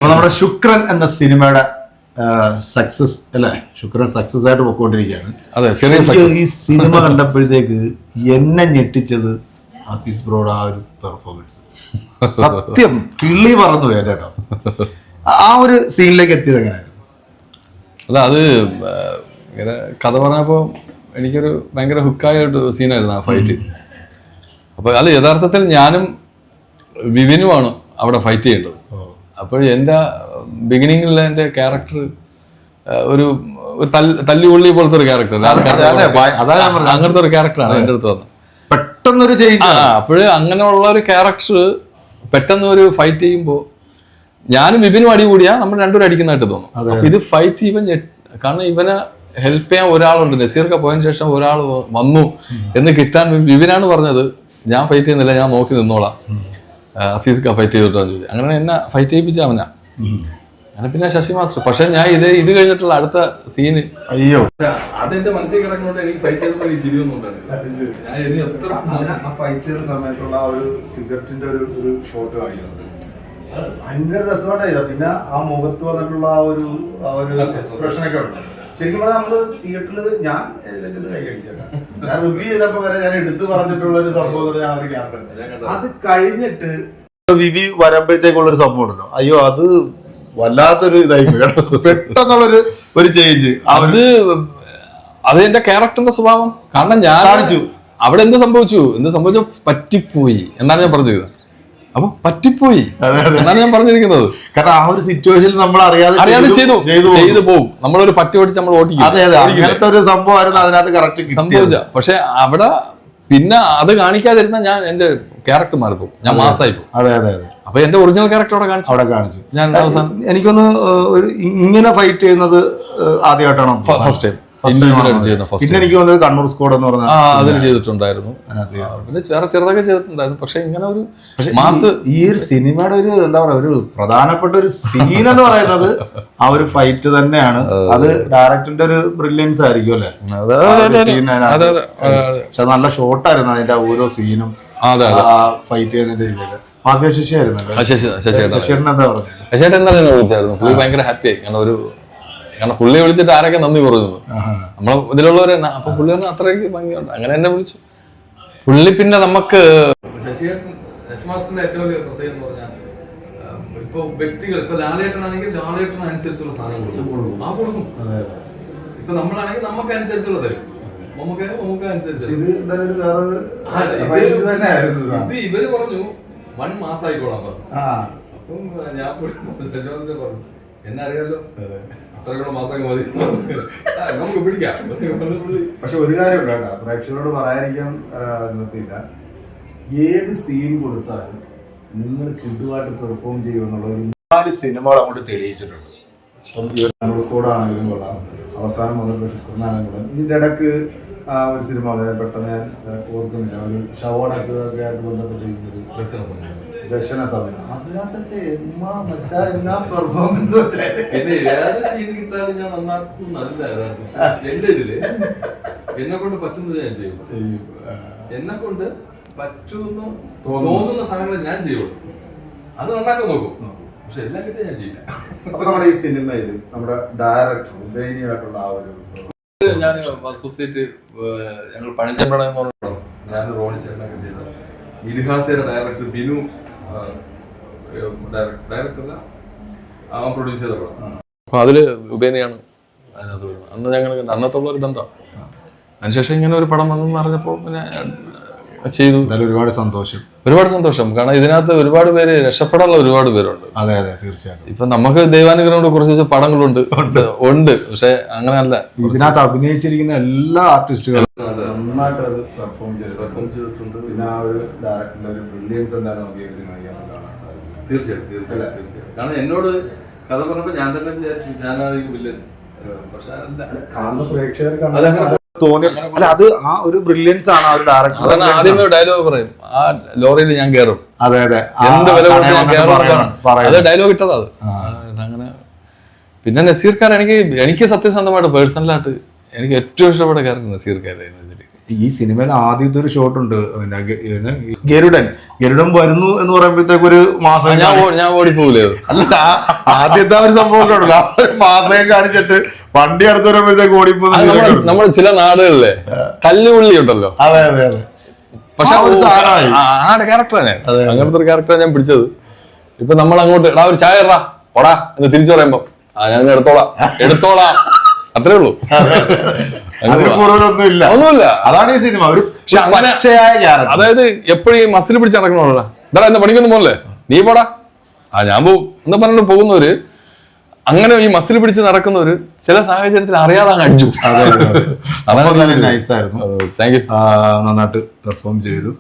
നമ്മുടെ ശുക്രൻ എന്ന സിനിമയുടെ സക്സസ് അല്ലേ, ശുക്രൻ സക്സസ് ആയിട്ട് പോയിക്കൊണ്ടിരിക്കുകയാണ്. അതെ, ചെറിയ ഈ സിനിമ കണ്ടപ്പോഴത്തേക്ക് എന്നെ ഞെട്ടിച്ചത് ആസീസ് ബ്രോയുടെ ആ ഒരു പെർഫോമൻസ്. സത്യം കിള്ളി പറന്നു കേട്ടോ. ആ ഒരു സീനിലേക്ക് എത്തിയത് എങ്ങനെയായിരുന്നു? അല്ല, അത് ഇങ്ങനെ കഥ പറഞ്ഞപ്പോൾ എനിക്കൊരു ഭയങ്കര ഹുക്കായ ഒരു സീനായിരുന്നു ആ ഫൈറ്റ്. അപ്പോൾ അത് യഥാർത്ഥത്തിൽ ഞാനും വിവിനുമാണ് അവിടെ ഫൈറ്റ് ചെയ്യേണ്ടത്. അപ്പോൾ എൻ്റെ ബിഗിനിങ്ങിലെ എൻ്റെ ക്യാരക്ടർ ഒരു തല്ലുകൊള്ളി പോലത്തെ ഒരു ക്യാരക്ടർ, അങ്ങനത്തെ ഒരു ക്യാരക്ടറാണ് എൻ്റെ അടുത്ത് വന്നത്. പെട്ടെന്നൊരു ചേഞ്ച്. അപ്പോഴ് അങ്ങനെയുള്ള ഒരു ക്യാരക്ടർ പെട്ടെന്ന് ഒരു ഫൈറ്റ് ചെയ്യുമ്പോൾ ഞാനും വിപിനും അടി കൂടിയാ നമ്മൾ രണ്ടുപേരും അടിക്കുന്നതായിട്ട് തോന്നും. അപ്പൊ ഇത് ഫൈറ്റ് ഇവൻ കാരണം ഇവനെ ഹെൽപ്പ് ചെയ്യാൻ ഒരാളുണ്ട്. നസീർക്ക പോയതിനു ശേഷം ഒരാൾ വന്നു എന്ന് കിട്ടാൻ വിപിനാണ് പറഞ്ഞത്, ഞാൻ ഫൈറ്റ് ചെയ്യുന്നില്ല, ഞാൻ നോക്കി നിന്നോളാം, അസീസ് ഫൈറ്റ് ചെയ്തിട്ടാന്ന് ചോദിച്ചു. അങ്ങനെ എന്നെ ഫൈറ്റ് ചെയ്യിപ്പിച്ച അവനാ. അങ്ങനെ പിന്നെ ശശി മാസ്റ്റർ. പക്ഷെ ഞാൻ ഇത് കഴിഞ്ഞിട്ടുള്ള അടുത്ത സീന്, അയ്യോ, അതെന്റെ മനസ്സിൽ കിടക്കുന്നോണ്ട് എനിക്ക് ഫൈറ്റ് ചെയ്തപ്പോൾ ഈ ചിരിയൊന്നും സമയത്തുള്ള ആ ഒരു സിഗരറ്റിന്റെ ഒരു ഷോട്ട് കാണിക്കുന്നുണ്ട്. ഭയങ്കര രസമായിട്ടായിരുന്നു. പിന്നെ ആ മുഖത്ത് വന്നിട്ടുള്ള ആ ഒരു എക്സ്പ്രഷൻ ഒക്കെ ഉണ്ട്. ശരിക്കും പറഞ്ഞാൽ നമ്മള് തിയേറ്ററിൽ ഞാൻ എഴുന്നേറ്റ് കൈ കഴിച്ചേട്ടാ, ഞാൻ റിവ്യൂ ചെയ്തപ്പോ വരെ ഞാൻ എടുത്തു പറഞ്ഞിട്ടുള്ള ഒരു സംഭവം ഞാൻ ഒരു ക്യാമറ. അത് കഴിഞ്ഞിട്ട് വിവി വരുമ്പോഴത്തേക്കുള്ള ഒരു സംഭവം ഉണ്ടല്ലോ, അയ്യോ അത് വല്ലാത്തൊരു ഇതായി പെട്ടെന്നുള്ളൊരു ചേഞ്ച്. അത് എന്റെ ക്യാരക്ടറിന്റെ സ്വഭാവം. കാരണം ഞാൻ കാണിച്ചു അവിടെ എന്ത് സംഭവിച്ചോ പറ്റിപ്പോയി എന്നാണ് ഞാൻ പറഞ്ഞത്. അപ്പൊ പറ്റിപ്പോയി എന്നാണ് ഞാൻ പറഞ്ഞിരിക്കുന്നത്. കാരണം ആ ഒരു സിറ്റുവേഷനിൽ നമ്മൾ അറിയാതെ ചെയ്തു പോകും. നമ്മളൊരു പട്ടി ഓടിച്ച് നമ്മൾ ഓടിക്കും. അങ്ങനത്തെ ഒരു സംഭവമായിരുന്നു അതിനകത്ത് കറക്റ്റ് സംഭവിച്ച. പക്ഷെ അവിടെ പിന്നെ അത് കാണിക്കാതിരുന്ന ഞാൻ എന്റെ ക്യാരക്ടർ മാറിപ്പോകും, ഞാൻ മാസായി പോകും. അതെ അതെ അതെ. അപ്പൊ എന്റെ ഒറിജിനൽ ക്യാരക്ടർ അവിടെ കാണിച്ചു. ഞാൻ അവസാനം എനിക്കൊന്ന് ഇങ്ങനെ ഫൈറ്റ് ചെയ്യുന്നത് ആദ്യമായിട്ടാണോ? First time. പിന്നെ എനിക്ക് തോന്നുന്നത് കണ്ണൂർ സ്ക്വാഡ് എന്ന് പറഞ്ഞാൽ അതിൽ ചെയ്തിട്ടുണ്ടായിരുന്നു. പിന്നെ വേറെ ചെറുതൊക്കെ ചെയ്തിട്ടുണ്ടായിരുന്നു. പക്ഷെ ഇങ്ങനെ ഒരു മാസ് ഈ ഒരു സിനിമയുടെ ഒരു എന്താ പറയാ ഒരു പ്രധാനപ്പെട്ട ഒരു സീൻ എന്ന് പറയുന്നത് ആ ഒരു ഫൈറ്റ് തന്നെയാണ്. അത് ഡയറക്ടറിന്റെ ഒരു ബ്രില്യൻസ് ആയിരിക്കും അല്ലെ. പക്ഷെ നല്ല ഷോട്ടായിരുന്നു അതിന്റെ ഓരോ സീനും ഫൈറ്റ് ചെയ്യുന്നതിന്റെ രീതിയില്. മാഫിയ ശശിയായിരുന്നല്ലോ. ശശിയേട്ടൻ എന്താ പറഞ്ഞത്? ശശിയേട്ടൻ എന്തായാലും വിളിച്ചായിരുന്നു. പുള്ളി ഭയങ്കര ഹാപ്പി ആയി. കാരണം പുള്ളിയെ വിളിച്ചിട്ട് ആരൊക്കെ നന്ദി പറഞ്ഞു നമ്മളെ ഇതിലുള്ളവരെ. അപ്പൊ പുള്ളി പറഞ്ഞ അത്രയ്ക്ക് ഭംഗിയുണ്ട്. അങ്ങനെ എന്നെ വിളിച്ചു പുള്ളി. പിന്നെ നമുക്ക് ശശി മാസ്റ്ററിന്റെ ഏറ്റവും വലിയ പ്രത്യേകത എന്ന് പറഞ്ഞാൽ ഇപ്പൊ വ്യക്തികൾ, ഇപ്പൊ ലാലേട്ടനാണെങ്കിൽ ലാലേട്ടനനുസരിച്ചുള്ള സാധനം കൊടുക്കും. ഇപ്പൊ നമ്മളാണെങ്കിൽ നമുക്ക് അനുസരിച്ചുള്ള തരും. നമുക്ക് അനുസരിച്ച് ഇവര് പറഞ്ഞു 1 മാസം ആയിക്കോളാം പറഞ്ഞു. അപ്പം ഞാൻ പറഞ്ഞു എന്നെ അറിയാലോ, അത്രയുള്ള മാസങ്ങൾ മതി, നമുക്ക് പിടിക്കാം. പക്ഷെ ഒരു കാര്യം കേട്ടോ, പ്രേക്ഷകരോട് പറയാതിരിക്കാൻ നിർത്തിയില്ല. ഏത് സീൻ കൊടുത്താലും നിങ്ങൾ കിടുവായിട്ട് പെർഫോം ചെയ്യുമെന്നുള്ള ഒരു 4 സിനിമകൾ അങ്ങോട്ട് തെളിയിച്ചിട്ടുണ്ട്. സ്കോഡാണെങ്കിലും കൊള്ളാം, അവസാനം വന്നിട്ടുള്ള ശുക്രനാണെങ്കിലും. ഇതിന്റെ ഇടക്ക് ഒരു സിനിമ പെട്ടെന്ന് ഞാൻ ഓർക്കുന്നില്ല, ഒരു ഷവോടൊക്കെ ആയിട്ട് ബന്ധപ്പെട്ടിരിക്കുന്നത് ദർശന സമയം. അതിനകത്തൊക്കെ എന്നാ പെർഫോമൻസ് എന്നെ കൊണ്ട് പറ്റുന്നത് ഞാൻ ചെയ്യും. എന്നെ കൊണ്ട് പറ്റുന്ന തോന്നുന്ന സാധനങ്ങൾ ഞാൻ ചെയ്യുള്ളൂ. അത് നന്നാക്കാൻ നോക്കും. പക്ഷെ എല്ലാം കിട്ടിയ ഞാൻ ചെയ്യില്ല. അപ്പൊ നമ്മുടെ ഈ സിനിമയിൽ നമ്മുടെ ഡയറക്ടർ ഉദയനിയായിട്ടുള്ള ആ ഒരു ഞാൻ അസോസിയേറ്റ് ഞങ്ങൾ പണിച്ചമ്പടം എന്ന് പറഞ്ഞോ, ഞാൻ റോണി ചേട്ടനൊക്കെ ചെയ്ത ഇതിഹാസയുടെ ഡയറക്ടർ ബിനു ഡയറക്ടറല്ല, അവൻ പ്രൊഡ്യൂസ് ചെയ്ത പടം. അപ്പൊ അതില് ഉപേനയാണ് അന്ന് ഞങ്ങൾ അന്നത്തുള്ള ഒരു ബന്ധം. അതിനുശേഷം ഇങ്ങനെ ഒരു പടം വന്നെന്ന് അറിഞ്ഞപ്പോ പിന്നെ ചെയ്തു. ഒരുപാട് സന്തോഷം. കാരണം ഇതിനകത്ത് ഒരുപാട് പേര് രക്ഷപ്പെടാനുള്ള ഒരുപാട് പേരുണ്ട്. അതെ അതെ, തീർച്ചയായും. ഇപ്പൊ നമുക്ക് ദൈവാനുഗ്രഹം കുറച്ച് പടങ്ങളുണ്ട്. പക്ഷെ അങ്ങനെയല്ല, ഇതിനകത്ത് അഭിനയിച്ചിരിക്കുന്ന എല്ലാ ആർട്ടിസ്റ്റുകളും നന്നായിട്ട് അത് പെർഫോം ചെയ്തിട്ടുണ്ട്. പിന്നെ ആ ഒരു ഡയറക്ടറിന്റെ ഒരു ബ്രില്യൻസ് എന്തായാലും നമുക്ക് ഈ സിനിമയ്ക്ക് കാണാൻ സാധിക്കും. തീർച്ചയായും. കാരണം എന്നോട് കഥ പറഞ്ഞപ്പോ ഞാൻ തന്നെ വിചാരിച്ചു ഞാനാണ് വില്ലൻ. പക്ഷെ കാണുന്ന പ്രേക്ഷകർക്ക് തോന്നി. അല്ല, അത് ആ ഒരു ബ്രില്യൻസ് ആണ് ആ ഒരു ഡയറക്ടർ. ആദ്യമേ ഡയലോഗ് പറയും, ആ ലോറിയിൽ ഞാൻ കയറും. അതെ അതെ, എന്ത് വില അത് ഡയലോഗ് ഇട്ടതാ അത്. അങ്ങനെ പിന്നെ നസീർക്കാർ എനിക്ക് സത്യസന്ധമായിട്ട് പേഴ്സണലായിട്ട് എനിക്ക് ഏറ്റവും ഇഷ്ടപ്പെട്ട ക്യാരക്ടർ നസീർക്കാരായിരുന്നു. ഈ സിനിമയിൽ ആദ്യത്തെ ഒരു ഷോട്ട് ഉണ്ട്, പിന്നെ ഗരുഡൻ വരുന്നു എന്ന് പറയുമ്പോഴത്തേക്ക് ഒരു മാസം ഞാൻ ഓടിപ്പോകൂലേ? അല്ല, ആദ്യത്തെ ഒരു സംഭവം ഉണ്ടല്ലോ, ആ ഒരു മാസം കാണിച്ചിട്ട് വണ്ടി അടുത്ത് വരുമ്പോഴത്തേക്ക് ഓടിപ്പോകുന്ന നമ്മുടെ ചില നാടുകളിലെ കല്ലുപുള്ളി ഉണ്ടല്ലോ. അതെ അതെ അതെ. പക്ഷെ ആ ക്യാരക്ടറാണ്, അങ്ങനത്തെ ഒരു ക്യാരക്ടറാണ് ഞാൻ പിടിച്ചത്. ഇപ്പൊ നമ്മൾ അങ്ങോട്ട് എടാ ഒരു ചായ ഇടാ പോടാ എന്ന് തിരിച്ചു പറയുമ്പോ ഞാൻ എടുത്തോളാം അത്രേ ഉള്ളൂ. കൂടുതലൊന്നുമില്ല, ഒന്നുമില്ല. അതാണ് ഈ സിനിമ. ഒരു അതായത് എപ്പോഴും ഈ മസിൽ പിടിച്ച് നടക്കണോടാ, എന്താ എന്താ പണിക്കൊന്നും പോലേ നീ പോടാ ഞാൻ പോവും എന്ന് പറഞ്ഞിട്ട് പോകുന്നവര്, അങ്ങനെ ഈ മസിൽ പിടിച്ച് നടക്കുന്നവര് ചില സാഹചര്യത്തിൽ അറിയാതെ അങ്ങ് അടിച്ചു. നൈസായിരുന്നു, താങ്ക് യു, നന്നായിട്ട് പെർഫോം ചെയ്തു.